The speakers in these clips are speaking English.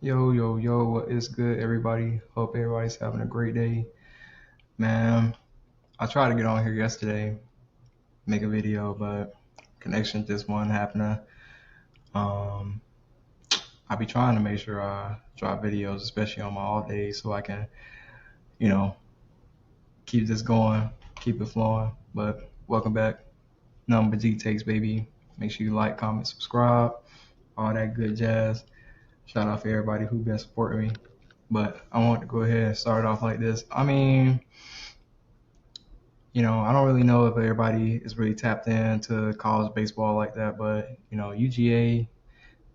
Yo, yo, yo, what is good, everybody? Hope everybody's having a great day. Man, I tried to get on here yesterday, make a video, but connection just wasn't happening. Um, I be trying to make sure I drop videos, especially on my off days, so I can, you know, keep this going, keep it flowing. But welcome back. Number G takes, baby. Make sure you like, comment, subscribe, all that good jazz. Shout out for everybody who been supporting me. But I want to go ahead and start off like this. I don't really know if everybody is really tapped into college baseball like that, but UGA,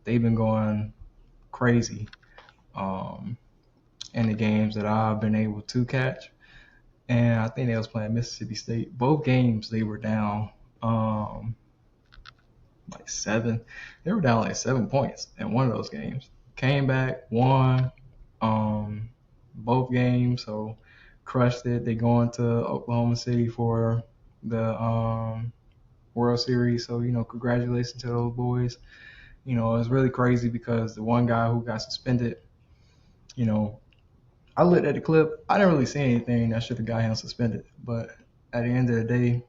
they've been going crazy um, in the games that I've been able to catch. And I think they was playing Mississippi State. Both games they were down um, like seven. They were down like 7 points in one of those games. Came back, won um, both games, so crushed it. They going to Oklahoma City for the World Series. So, congratulations to those boys. It's really crazy because the one guy who got suspended, you know, I looked at the clip. I didn't really see anything that should have got him suspended. But at the end of the day,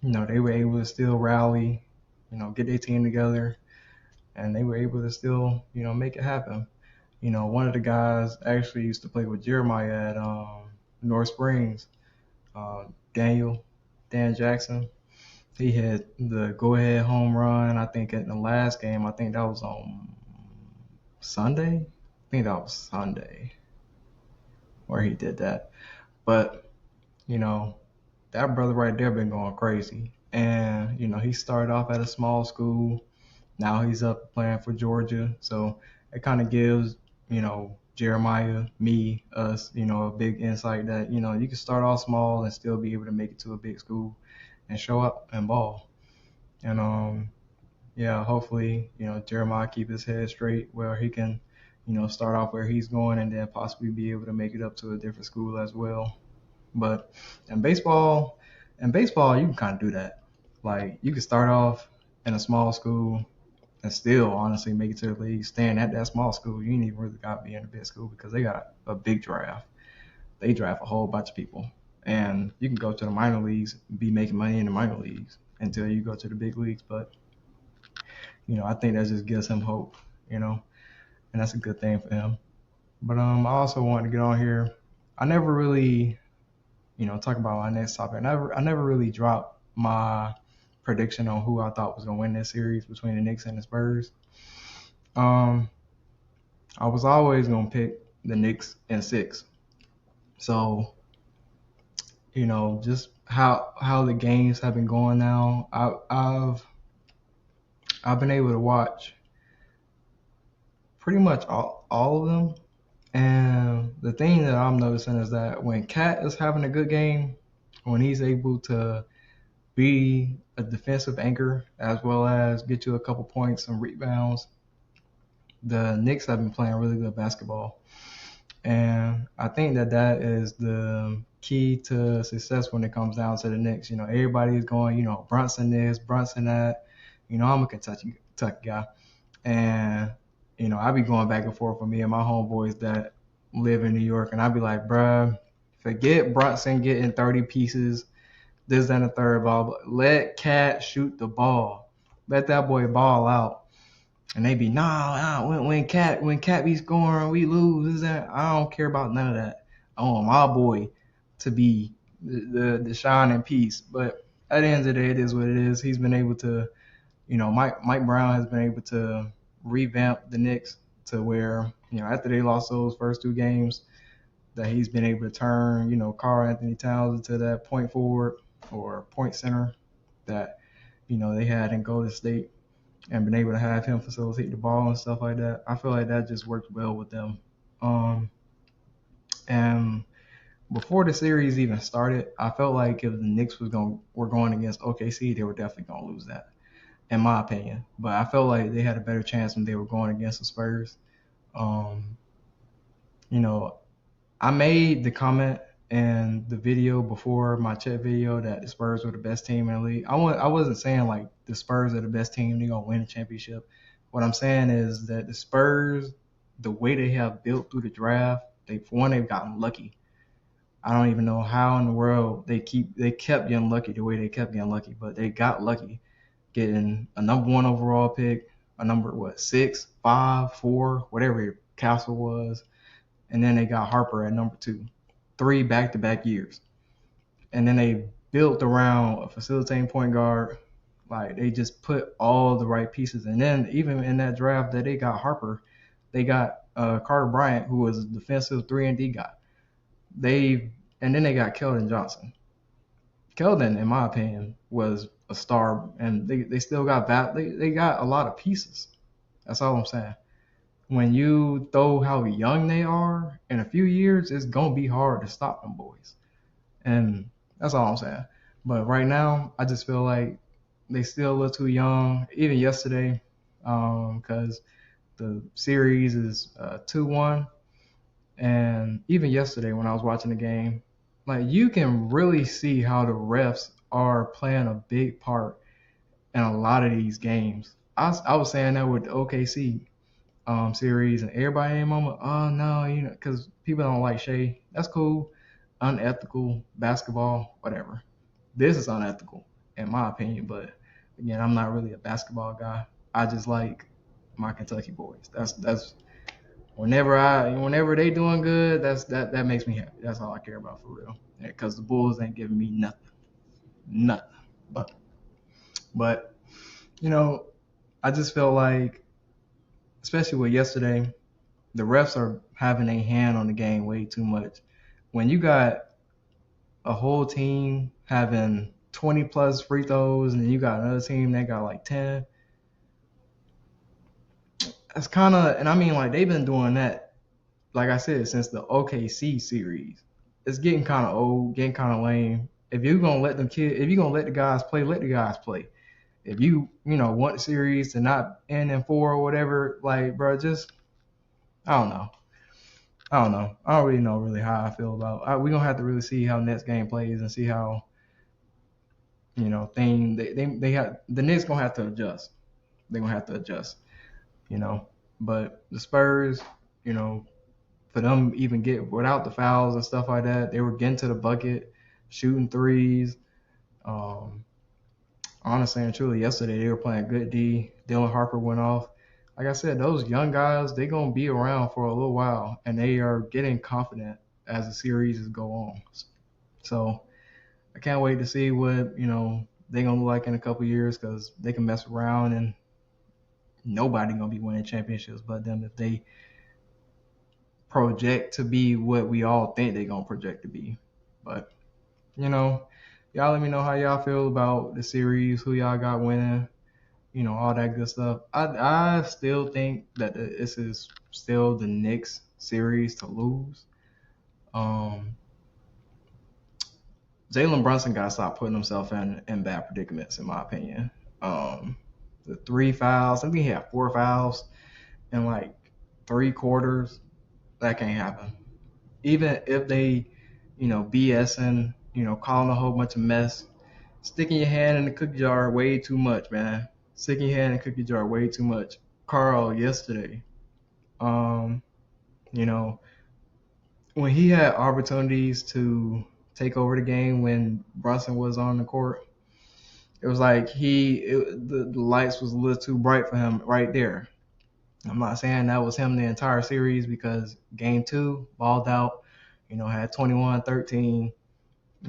they were able to still rally, get their team together, and they were able to still, make it happen. One of the guys actually used to play with Jeremiah at North Springs, uh, Daniel, Dan Jackson. He had the go-ahead home run. I think in the last game. I think that was on Sunday. I think that was Sunday where he did that. But you know, that brother right there been going crazy. And he started off at a small school. Now he's up playing for Georgia. So it kind of gives Jeremiah, me, us, a big insight that you can start off small and still be able to make it to a big school and show up and ball. And yeah, hopefully, Jeremiah keep his head straight where he can, start off where he's going and then possibly be able to make it up to a different school as well. But in baseball, you can kind of do that. Like you can start off in a small school and still honestly make it to the league. Staying at that small school, you ain't even really got to be in a big school because they got a big draft. They draft a whole bunch of people, and you can go to the minor leagues, be making money in the minor leagues until you go to the big leagues. But I think that just gives him hope, and that's a good thing for him. But I also wanted to get on here. I never really, talk about my next topic. I never really dropped my prediction on who I thought was gonna win this series between the Knicks and the Spurs. Um, I was always gonna pick the Knicks in six. So just how the games have been going now. I've been able to watch pretty much all of them. And the thing that I'm noticing is that when Cat is having a good game, when he's able to be a defensive anchor as well as get you a couple points and rebounds, the Knicks have been playing really good basketball. And I think that is the key to success when it comes down to the Knicks. Everybody is going, Brunson this, Brunson that. I'm a Kentucky guy. And I be going back and forth with me and my homeboys that live in New York, and I be like, bruh, forget Brunson getting 30 pieces, this, that, and the third, blah, blah. Let Cat shoot the ball. Let that boy ball out. And they be, nah, when Cat be scoring, we lose. This, that. I don't care about none of that. I want my boy to be the shining piece. But at the end of the day, it is what it is. He's been able to, Mike Brown has been able to revamp the Knicks to where, after they lost those first two games, that he's been able to turn, Karl Anthony Towns into that point forward or point center that, they had in Golden State and been able to have him facilitate the ball and stuff like that. I feel like that just worked well with them. And before the series even started, I felt like if the Knicks were going against OKC, they were definitely gonna lose that, in my opinion. But I felt like they had a better chance when they were going against the Spurs. Um, you know, I made the comment in the video before my Chet video that the Spurs were the best team in the league. I wasn't saying like the Spurs are the best team, they're gonna win the championship. What I'm saying is that the Spurs the way they have built through the draft, for one, they've gotten lucky. I don't even know how in the world they kept getting lucky the way they kept getting lucky, but they got lucky getting a number one overall pick, a number what 6, 5, 4, whatever your Castle was, and then they got Harper at number 2, 3 back-to-back years, and then they built around a facilitating point guard. Like they just put all the right pieces, and then even in that draft that they got Harper, they got Carter Bryant, who was a defensive 3-and-D guy. And then they got Keldon Johnson. Keldon, in my opinion, was a star, and they still got they got a lot of pieces. That's all I'm saying. When you throw how young they are, in a few years, it's gonna be hard to stop them boys, and that's all I'm saying. But right now, I just feel like they still a little too young. Even yesterday, because the series is 2-1. And even yesterday when I was watching the game, like you can really see how the refs are playing a big part in a lot of these games. I was saying that with the OKC series, and everybody in the moment, oh no, because people don't like Shea. That's cool. Unethical basketball, whatever. This is unethical, in my opinion. But again, I'm not really a basketball guy. I just like my Kentucky boys. That's whenever they doing good, that makes me happy. That's all I care about for real. Because the Bulls ain't giving me nothing. But but you know, I just felt like, especially with yesterday, the refs are having a hand on the game way too much. When you got a whole team having 20 plus free throws, and then you got another team that got like 10, that's kind of, and I mean, like they've been doing that, like I said, since the OKC series. It's getting kind of old, getting kind of lame. If you're gonna let the guys play, let the guys play. If you want the series to not end in 4 or whatever, like bro, just I don't know. I don't know. I don't really know really how I feel about. We're gonna have to really see how next game plays and see how they have the Knicks gonna have to adjust. They're gonna have to adjust. You know, but the Spurs, you know, for them even get without the fouls and stuff like that, they were getting to the bucket, shooting threes. Um, Honestly and truly, yesterday they were playing good D. Dylan Harper went off. Like I said, those young guys, they're gonna be around for a little while, and they are getting confident as the series go on. So I can't wait to see what they're gonna look like in a couple years, because they can mess around and nobody gonna be winning championships but them if they project to be what we all think they're gonna project to be. But y'all let me know how y'all feel about the series, who y'all got winning, all that good stuff. I still think that this is still the Knicks series to lose. Um, Jalen Brunson got to stop putting himself in bad predicaments, in my opinion. Um, the 3 fouls, I think he had 4 fouls in like 3 quarters. That can't happen. Even if they, BSing, calling a whole bunch of mess, sticking your hand in the cookie jar way too much, man. Sticking your hand in the cookie jar way too much. Carl yesterday, um, you know, when he had opportunities to take over the game when Brunson was on the court, it was like the lights was a little too bright for him right there. I'm not saying that was him the entire series, because game 2, balled out, had 21, 13,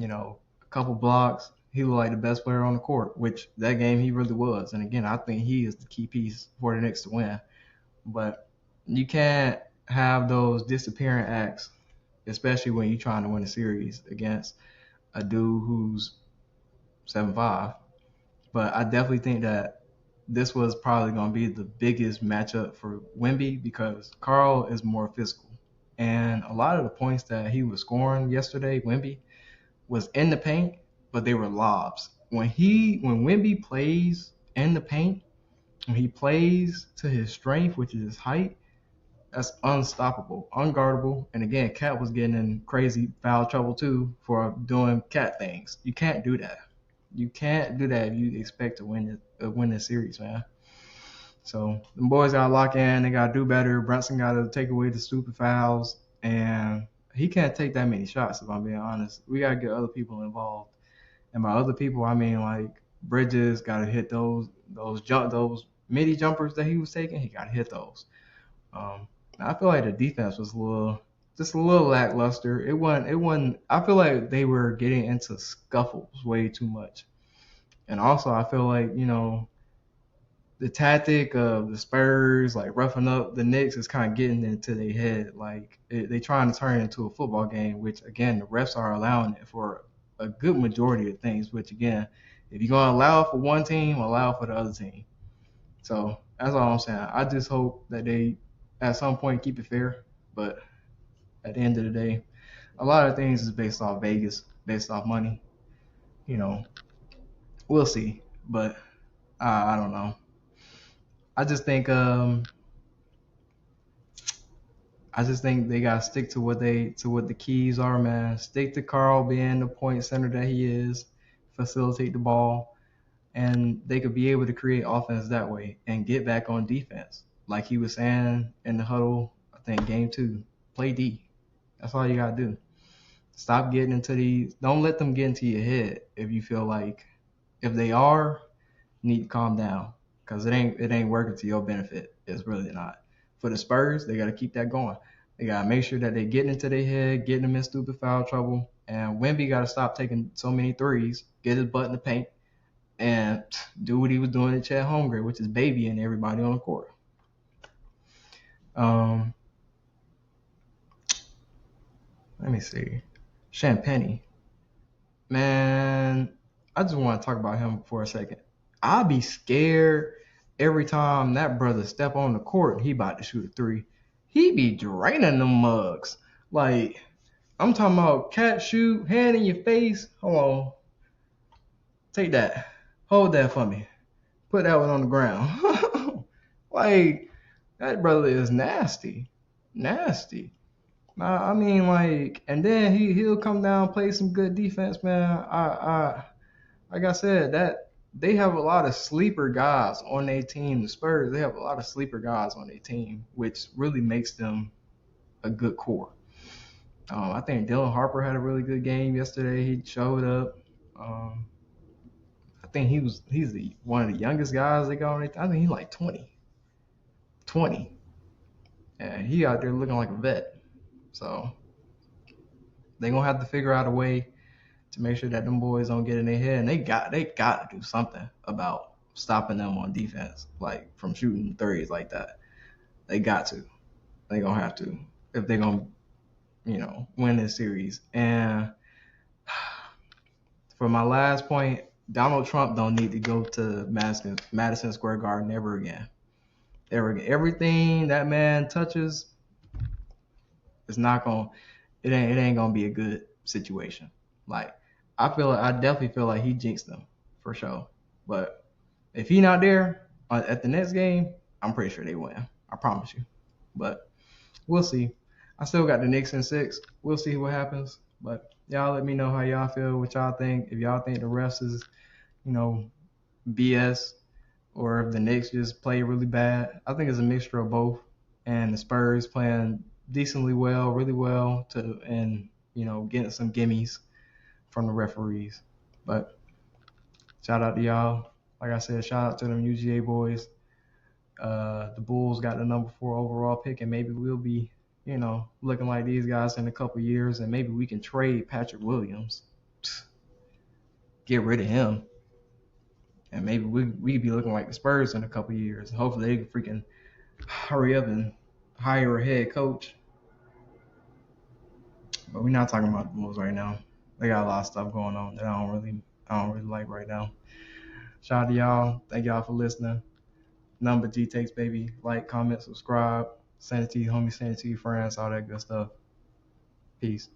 a couple blocks. He looked like the best player on the court, which that game he really was. And again, I think he is the key piece for the Knicks to win. But you can't have those disappearing acts, especially when you're trying to win a series against a dude who's 7'5". But I definitely think that this was probably going to be the biggest matchup for Wemby, because Carl is more physical. And a lot of the points that he was scoring yesterday, Wemby, was in the paint, but they were lobs. When Wemby plays in the paint, when he plays to his strength, which is his height, that's unstoppable, unguardable. And again, Cat was getting in crazy foul trouble too for doing Cat things. You can't do that. You can't do that if you expect to win the series, man. So the boys got to lock in. They got to do better. Brunson got to take away the stupid fouls, and he can't take that many shots. If I'm being honest, we got to get other people involved. And by other people, I mean like Bridges got to hit those midi jumpers that he was taking. He got to hit those. I feel like the defense was just a little lackluster. It wasn't. It wasn't. I feel like they were getting into scuffles way too much. And also, I feel like the tactic of the Spurs, like roughing up the Knicks, is kind of getting into their head. Like they trying to turn it into a football game, which again the refs are allowing it for a good majority of things. Which again, if you're gonna allow for one team, allow for the other team. So that's all I'm saying. I just hope that they at some point keep it fair. But at the end of the day, a lot of things is based off Vegas, based off money. You know, we'll see. But I don't know. I just think they gotta stick to what the keys are, man. Stick to Carl being the point center that he is, facilitate the ball, and they could be able to create offense that way and get back on defense. Like he was saying in the huddle, I think game 2, play D. That's all you gotta do. Stop getting into these. Don't let them get into your head if you feel like if they are, you need to calm down because it ain't working to your benefit. It's really not. For the Spurs, they got to keep that going. They got to make sure that they getting into their head, getting them in stupid foul trouble. And Wemby got to stop taking so many threes, get his butt in the paint, and do what he was doing at Chet Holmgren, which is babying everybody on the court. Um, Let me see. Champagne. Man, I just want to talk about him for a second. I'll be scared every time that brother step on the court and he about to shoot a three. He be draining them mugs. Like, I'm talking about cat shoot, hand in your face. Hold on. Take that. Hold that for me. Put that one on the ground. Like, that brother is nasty. Nasty. I mean, like, and then he'll come down, play some good defense, man. Like I said, that they have a lot of sleeper guys on their team. The Spurs, they have a lot of sleeper guys on their team, which really makes them a good core. I think Dylan Harper had a really good game yesterday. He showed up. Um, I think he's one of the youngest guys they got on their team. I think he's like 20, and he out there looking like a vet. So they gonna have to figure out a way to make sure that them boys don't get in their head, and they got to do something about stopping them on defense, like from shooting threes like that. They got to. They gonna have to if they're gonna win this series. And for my last point, Donald Trump don't need to go to Madison Square Garden ever again. Ever again. Everything that man touches is not gonna. It ain't gonna be a good situation. Like I definitely feel like he jinxed them for sure. But if he not there at the next game, I'm pretty sure they win. I promise you. But we'll see. I still got the Knicks in 6. We'll see what happens. But y'all let me know how y'all feel, what y'all think. If y'all think the refs is, BS, or if the Knicks just play really bad. I think it's a mixture of both. And the Spurs playing decently well, really well, and getting some gimmies from the referees. But shout out to y'all. Like I said, shout out to them UGA boys. The Bulls got the number 4 overall pick, and maybe we'll be, looking like these guys in a couple years, and maybe we can trade Patrick Williams, get rid of him, and maybe we be looking like the Spurs in a couple years. Hopefully they can freaking hurry up and hire a head coach. But we're not talking about the Bulls right now. They got a lot of stuff going on that I don't really like right now. Shout out to y'all. Thank y'all for listening. Number G takes, baby. Like, comment, subscribe. Send it to your homies, send it to your friends, all that good stuff. Peace.